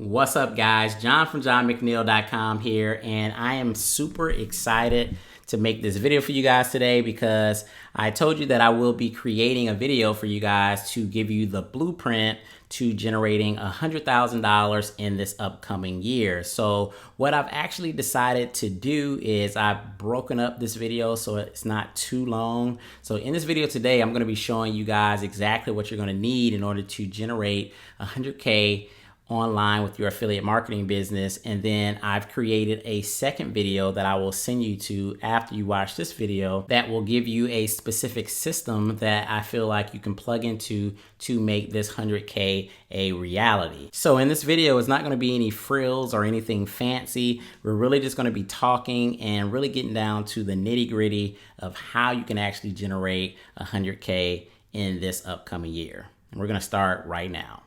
What's up, guys? John from johnmcneil.com here, and I am super excited to make this video for you guys today because I told you that I will be creating a video for you guys to give you the blueprint to generating $100,000 in this upcoming year. So what I've actually decided to do is I've broken up this video so it's not too long. So in this video today, I'm going to be showing you guys exactly what you're going to need in order to generate 100K online with your affiliate marketing business. And then I've created a second video that I will send you to after you watch this video that will give you a specific system that I feel like you can plug into to make this 100K a reality. So in this video, it's not going to be any frills or anything fancy. We're really just going to be talking and really getting down to the nitty-gritty of how you can actually generate 100K in this upcoming year. And we're going to start right now.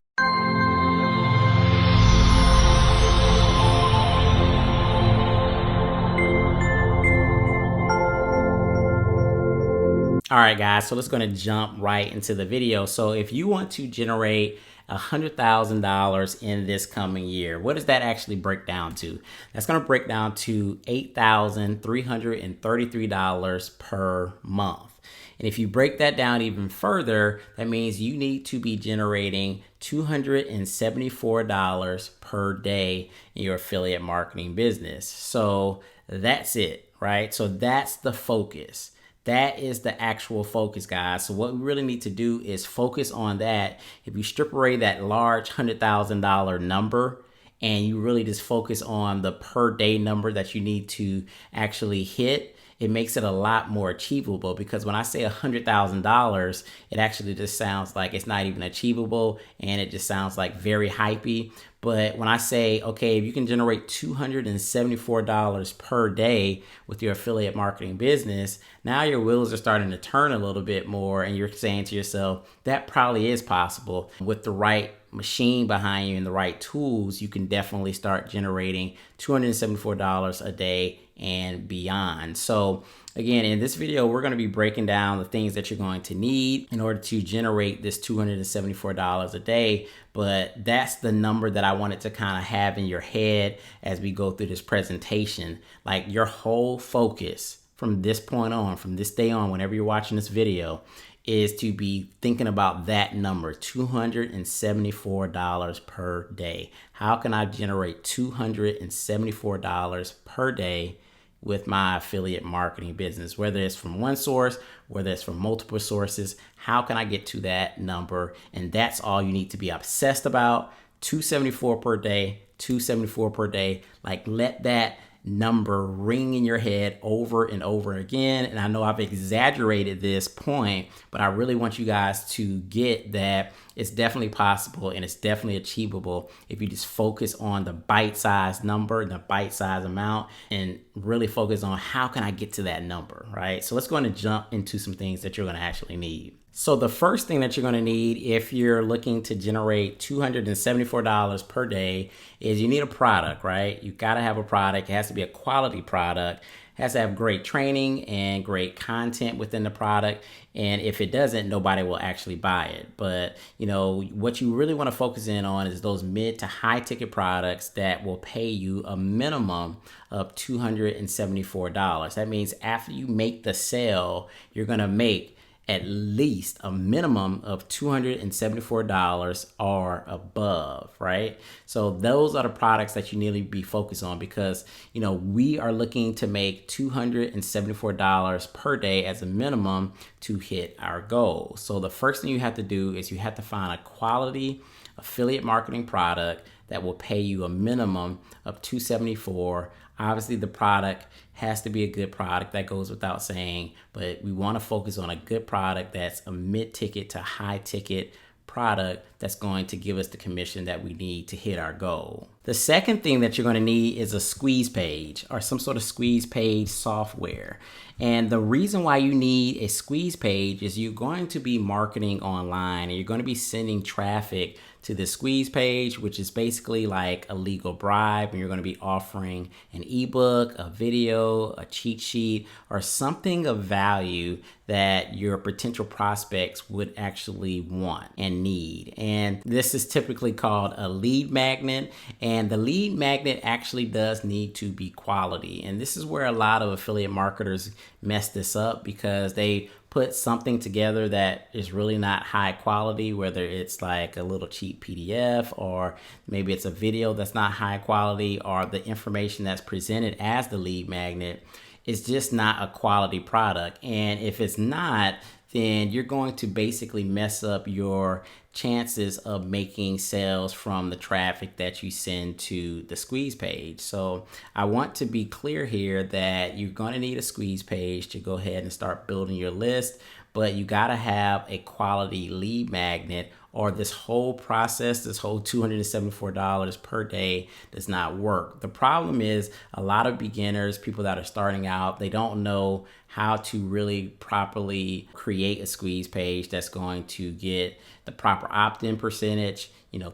All right, guys, so let's going to jump right into the video. So if you want to generate $100,000 in this coming year, what does that actually break down to? That's going to break down to $8,333 per month. And if you break that down even further, that means you need to be generating $274 per day in your affiliate marketing business. So that's it, right? So that's the focus. That is the actual focus, guys. So what we really need to do is focus on that. If you strip away that large $100,000 number and you really just focus on the per day number that you need to actually hit, it makes it a lot more achievable, because when I say $100,000, it actually just sounds like it's not even achievable and it just sounds like very hypey. But when I say, okay, if you can generate $274 per day with your affiliate marketing business, now your wheels are starting to turn a little bit more and you're saying to yourself, that probably is possible. With the right machine behind you and the right tools, you can definitely start generating $274 a day and beyond. So again, in this video, we're going to be breaking down the things that you're going to need in order to generate this $274 a day. But that's the number that I wanted to kind of have in your head as we go through this presentation. Like, your whole focus from this point on, from this day on, whenever you're watching this video, is to be thinking about that number, $274 per day. How can I generate $274 per day with my affiliate marketing business? Whether it's from one source, whether it's from multiple sources, how can I get to that number? And that's all you need to be obsessed about. $274 per day, $274 per day. Like, let that number ring in your head over and over again. And I know I've exaggerated this point, but I really want you guys to get that it's definitely possible and it's definitely achievable if you just focus on the bite-sized number, the bite-sized amount, and really focus on how can I get to that number, right? So let's go ahead and jump into some things that you're going to actually need. So the first thing that you're going to need if you're looking to generate $274 per day is you need a product, right? You got to have a product. It has to be a quality product. It has to have great training and great content within the product. And if it doesn't, nobody will actually buy it. But, you know, what you really want to focus in on is those mid to high ticket products that will pay you a minimum of $274. That means after you make the sale, you're going to make at least a minimum of $274 or above, right? So those are the products that you need to be focused on, because, you know, we are looking to make $274 per day as a minimum to hit our goal. So the first thing you have to do is you have to find a quality affiliate marketing product that will pay you a minimum of $274. Obviously, the product has to be a good product. That goes without saying, but we want to focus on a good product that's a mid-ticket to high-ticket product that's going to give us the commission that we need to hit our goal. The second thing that you're going to need is a squeeze page or some sort of squeeze page software. And the reason why you need a squeeze page is you're going to be marketing online and you're going to be sending traffic to the squeeze page, which is basically like a legal bribe, and you're going to be offering an ebook, a video, a cheat sheet, or something of value that your potential prospects would actually want and need. And this is typically called a lead magnet. And the lead magnet actually does need to be quality. And this is where a lot of affiliate marketers mess this up, because they put something together that is really not high quality, whether it's like a little cheap PDF, or maybe it's a video that's not high quality, or the information that's presented as the lead magnet is just not a quality product. And if it's not, then you're going to basically mess up your chances of making sales from the traffic that you send to the squeeze page. So I want to be clear here that you're going to need a squeeze page to go ahead and start building your list, but you got to have a quality lead magnet, or this whole process, this whole $274 per day does not work. The problem is a lot of beginners, people that are starting out, they don't know how to really properly create a squeeze page that's going to get the proper opt-in percentage,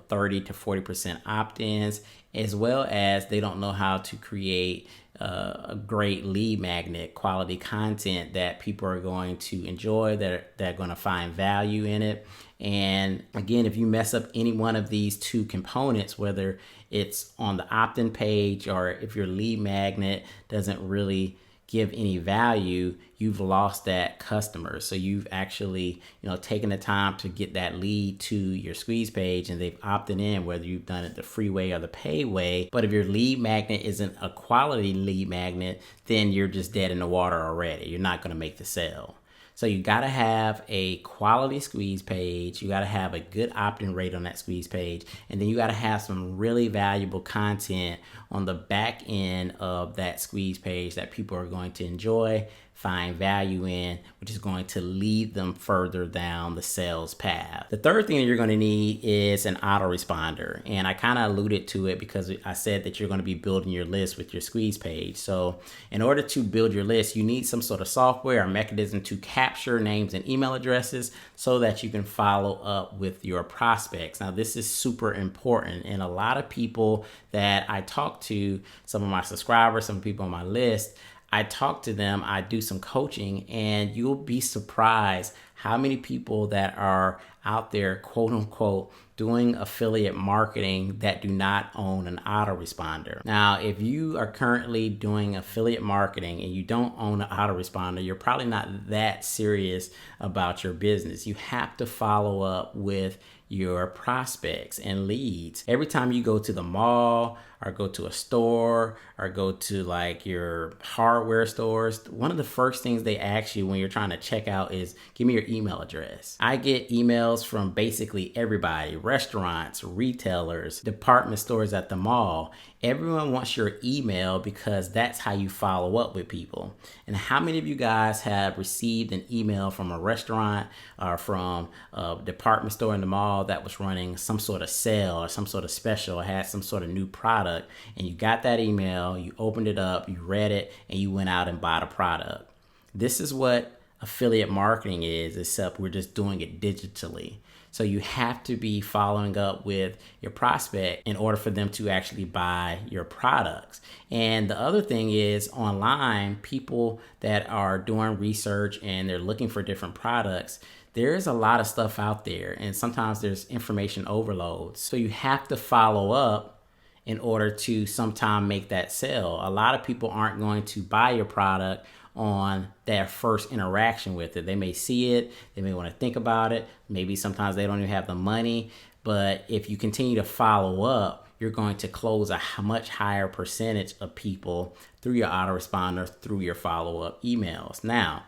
30 to 40% opt-ins, as well as they don't know how to create a great lead magnet, quality content that people are going to enjoy, that they're going to find value in it. And again, if you mess up any one of these two components, whether it's on the opt-in page or if your lead magnet doesn't really give any value, you've lost that customer. So you've actually, taken the time to get that lead to your squeeze page, and they've opted in, whether you've done it the free way or the pay way. But if your lead magnet isn't a quality lead magnet, then you're just dead in the water already. You're not going to make the sale. So you got to have a quality squeeze page. You got to have a good opt-in rate on that squeeze page. And then you got to have some really valuable content on the back end of that squeeze page that people are going to enjoy, find value in, which is going to lead them further down the sales path. The third thing that you're going to need is an autoresponder. And I kind of alluded to it because I said that you're going to be building your list with your squeeze page. So in order to build your list, you need some sort of software or mechanism to capture names and email addresses so that you can follow up with your prospects. Now, this is super important. And a lot of people that I talk to, some of my subscribers, some people on my list, I talk to them, I do some coaching, and you'll be surprised how many people that are out there, quote unquote, doing affiliate marketing that do not own an autoresponder. Now, if you are currently doing affiliate marketing and you don't own an autoresponder, you're probably not that serious about your business. You have to follow up with your prospects and leads. Every time you go to the mall or go to a store or go to like your hardware stores, one of the first things they ask you when you're trying to check out is, give me your email address. I get emails from basically everybody, restaurants, retailers, department stores at the mall. Everyone wants your email because that's how you follow up with people. And how many of you guys have received an email from a restaurant or from a department store in the mall that was running some sort of sale or some sort of special or had some sort of new product, and you got that email, you opened it up, you read it, and you went out and bought a product? This is what affiliate marketing is, except we're just doing it digitally. So you have to be following up with your prospect in order for them to actually buy your products. And the other thing is, online, people that are doing research and they're looking for different products, there is a lot of stuff out there, and sometimes there's information overload. So you have to follow up in order to sometime make that sale. A lot of people aren't going to buy your product on their first interaction with it. They may see it, they may want to think about it, maybe sometimes they don't even have the money, but if you continue to follow up, you're going to close a much higher percentage of people through your autoresponder, through your follow-up emails. Now,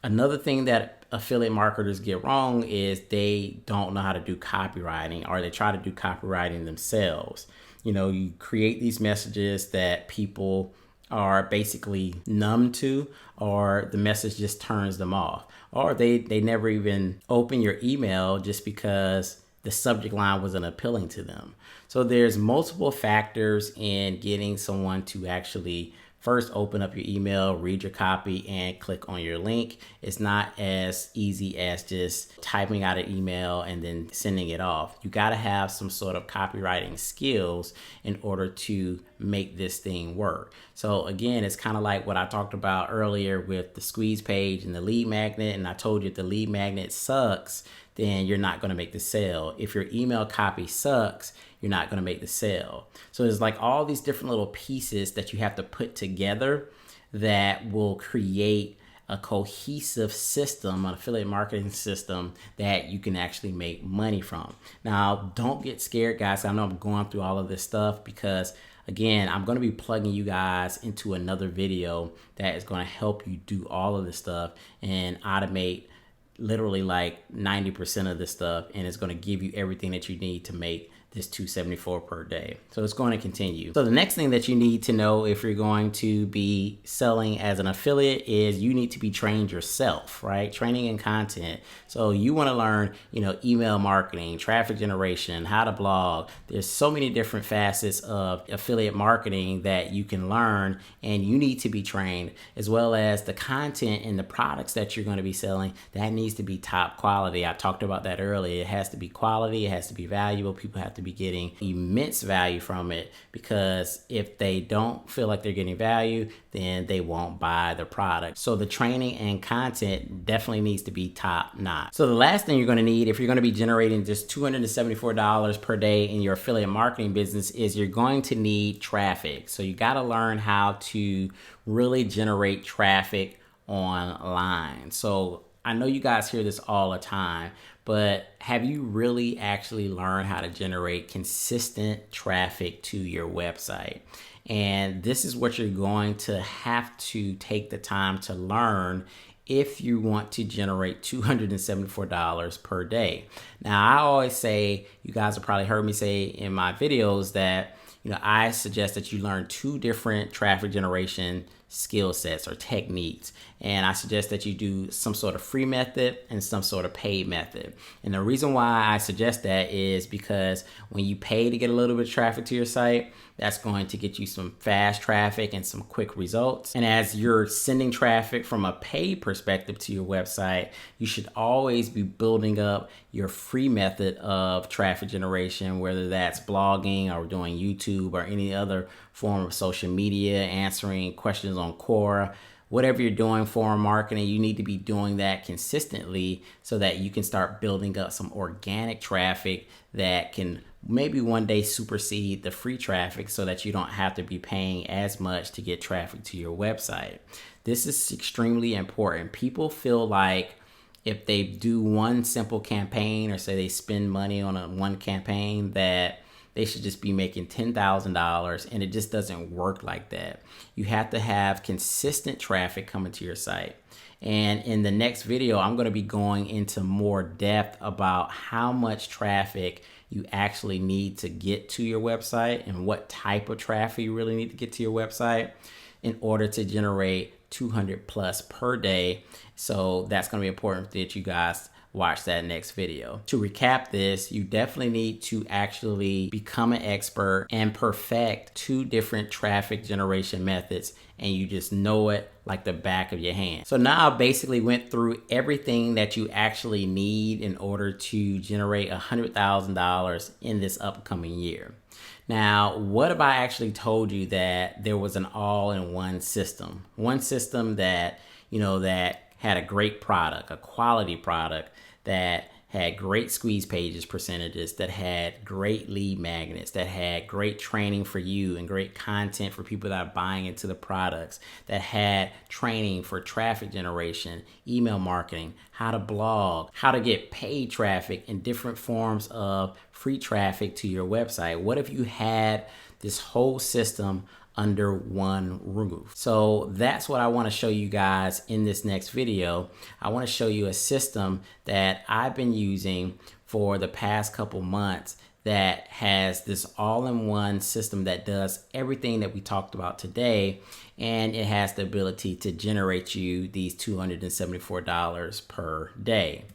another thing that affiliate marketers get wrong is they don't know how to do copywriting, or they try to do copywriting themselves. You create these messages that people are basically numb to, or the message just turns them off, or they never even open your email just because the subject line wasn't appealing to them. So there's multiple factors in getting someone to actually first open up your email, read your copy, and click on your link. It's not as easy as just typing out an email and then sending it off. You got to have some sort of copywriting skills in order to make this thing work. So again, it's kind of like what I talked about earlier with the squeeze page and the lead magnet. And I told you if the lead magnet sucks, then you're not going to make the sale. If your email copy sucks, you're not going to make the sale. So there's like all these different little pieces that you have to put together that will create a cohesive system, an affiliate marketing system that you can actually make money from. Now, don't get scared, guys. I know I'm going through all of this stuff because, again, I'm going to be plugging you guys into another video that is going to help you do all of this stuff and automate literally like 90% of this stuff, and it's going to give you everything that you need to make this $274 per day. So it's going to continue. So the next thing that you need to know if you're going to be selling as an affiliate is you need to be trained yourself, right? Training and content. So you want to learn, email marketing, traffic generation, how to blog. There's so many different facets of affiliate marketing that you can learn, and you need to be trained, as well as the content and the products that you're going to be selling. That needs to be top quality. I talked about that earlier. It has to be quality. It has to be valuable. People have to be getting immense value from it, because if they don't feel like they're getting value, then they won't buy the product. So the training and content definitely needs to be top notch. So the last thing you're going to need if you're going to be generating just $274 per day in your affiliate marketing business is you're going to need traffic. So you got to learn how to really generate traffic online. So I know you guys hear this all the time, but have you really actually learned how to generate consistent traffic to your website? And this is what you're going to have to take the time to learn if you want to generate $274 per day. Now, I always say, you guys have probably heard me say in my videos that, I suggest that you learn 2 different traffic generation skill sets or techniques. And I suggest that you do some sort of free method and some sort of paid method. And the reason why I suggest that is because when you pay to get a little bit of traffic to your site, that's going to get you some fast traffic and some quick results. And as you're sending traffic from a paid perspective to your website, you should always be building up your free method of traffic generation, whether that's blogging or doing YouTube or any other form of social media, answering questions on Quora. Whatever you're doing for marketing, you need to be doing that consistently so that you can start building up some organic traffic that can maybe one day supersede the free traffic, so that you don't have to be paying as much to get traffic to your website. This is extremely important. People feel like if they do one simple campaign, or say they spend money on one campaign, that they should just be making $10,000, and it just doesn't work like that. You have to have consistent traffic coming to your site. And in the next video, I'm going to be going into more depth about how much traffic you actually need to get to your website and what type of traffic you really need to get to your website in order to generate 200 plus per day. So that's going to be important that you guys watch that next video. To recap this, you definitely need to actually become an expert and perfect 2 different traffic generation methods, and you just know it like the back of your hand. So now I basically went through everything that you actually need in order to generate $100,000 in this upcoming year. Now, what if I actually told you that there was an all-in-one system? One system that, that had a great product, a quality product, that had great squeeze pages percentages, that had great lead magnets, that had great training for you and great content for people that are buying into the products, that had training for traffic generation, email marketing, how to blog, how to get paid traffic and different forms of free traffic to your website. What if you had this whole system under one roof? So that's what I want to show you guys in this next video. I want to show you a system that I've been using for the past couple months that has this all-in-one system that does everything that we talked about today, and it has the ability to generate you these $274 per day.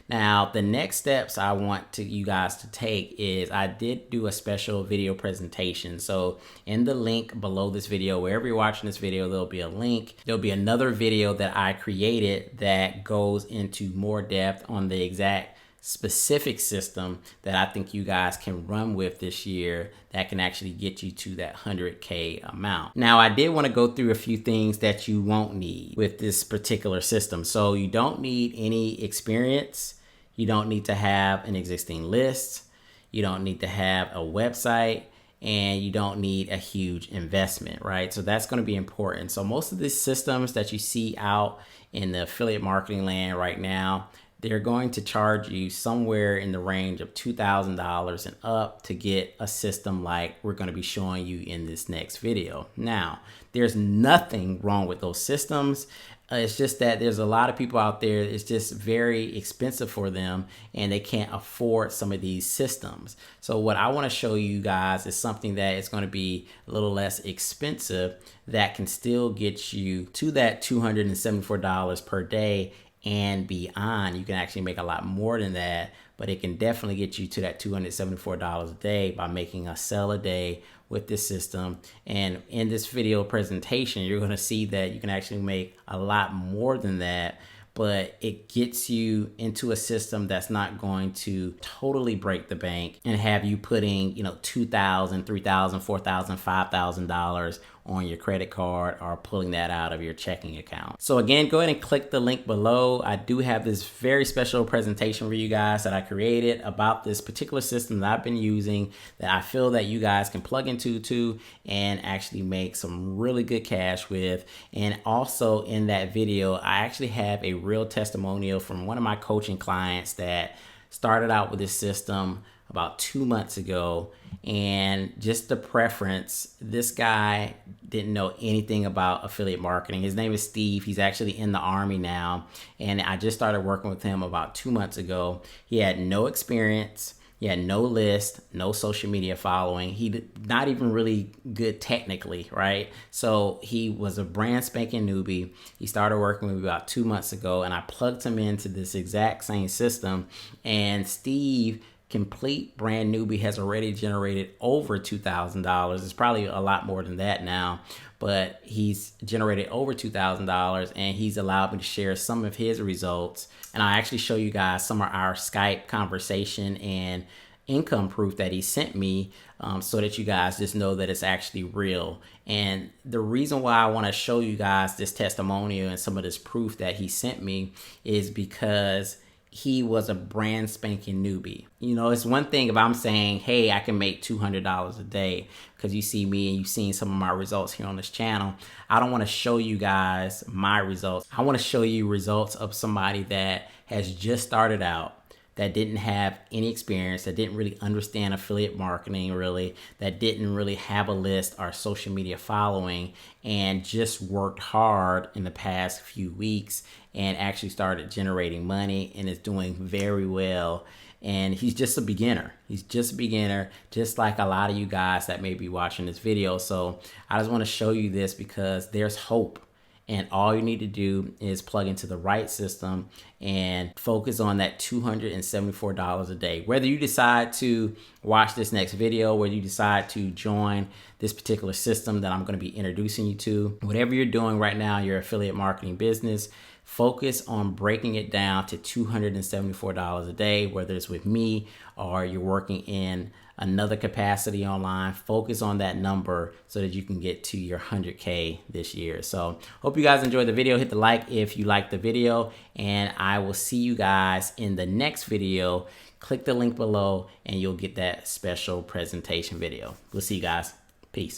Now, the next steps I want you guys to take is I did do a special video presentation. So in the link below this video, wherever you're watching this video, there'll be a link. There'll be another video that I created that goes into more depth on the exact specific system that I think you guys can run with this year that can actually get you to that 100K amount. Now, I did want to go through a few things that you won't need with this particular system. So you don't need any experience. You don't need to have an existing list. You don't need to have a website, and you don't need a huge investment, right? So that's going to be important. So most of these systems that you see out in the affiliate marketing land right now, they're going to charge you somewhere in the range of $2,000 and up to get a system like we're going to be showing you in this next video. Now, there's nothing wrong with those systems. It's just that there's a lot of people out there, it's just very expensive for them and they can't afford some of these systems. So what I want to show you guys is something that is going to be a little less expensive that can still get you to that $274 per day and beyond. You can actually make a lot more than that, but it can definitely get you to that $274 a day by making a sell a day with this system. And in this video presentation, you're going to see that you can actually make a lot more than that, but it gets you into a system that's not going to totally break the bank and have you putting, $2,000, $3,000, $4,000, $5,000 on your credit card or pulling that out of your checking account. So again, go ahead and click the link below. I do have this very special presentation for you guys that I created about this particular system that I've been using that I feel that you guys can plug into and actually make some really good cash with. And also in that video, I actually have a real testimonial from one of my coaching clients that started out with this system about 2 months ago. And just the preference, this guy didn't know anything about affiliate marketing. His name is Steve. He's actually in the Army now. And I just started working with him about 2 months ago. He had no experience. He had no list, no social media following. He did not even really good technically, right? So he was a brand spanking newbie. He started working with me about 2 months ago, and I plugged him into this exact same system. And Steve, complete brand newbie, has already generated over $2,000. It's probably a lot more than that now, but he's generated over $2,000, and he's allowed me to share some of his results. And I'll actually show you guys some of our Skype conversation and income proof that he sent me, so that you guys just know that it's actually real. And the reason why I want to show you guys this testimonial and some of this proof that he sent me is because he was a brand spanking newbie. It's one thing if I'm saying, hey, I can make $200 a day because you see me and you've seen some of my results here on this channel. I don't want to show you guys my results. I want to show you results of somebody that has just started out, that didn't have any experience, that didn't really understand affiliate marketing really, that didn't really have a list or social media following, and just worked hard in the past few weeks and actually started generating money and is doing very well. And he's just a beginner. He's just a beginner, just like a lot of you guys that may be watching this video. So I just want to show you this because there's hope. And all you need to do is plug into the right system and focus on that $274 a day. Whether you decide to watch this next video, whether you decide to join this particular system that I'm going to be introducing you to, whatever you're doing right now, your affiliate marketing business, focus on breaking it down to $274 a day, whether it's with me or you're working in another capacity online. Focus on that number so that you can get to your 100K this year. So hope you guys enjoyed the video. Hit the like if you liked the video, and I will see you guys in the next video. Click the link below and you'll get that special presentation video. We'll see you guys. Peace.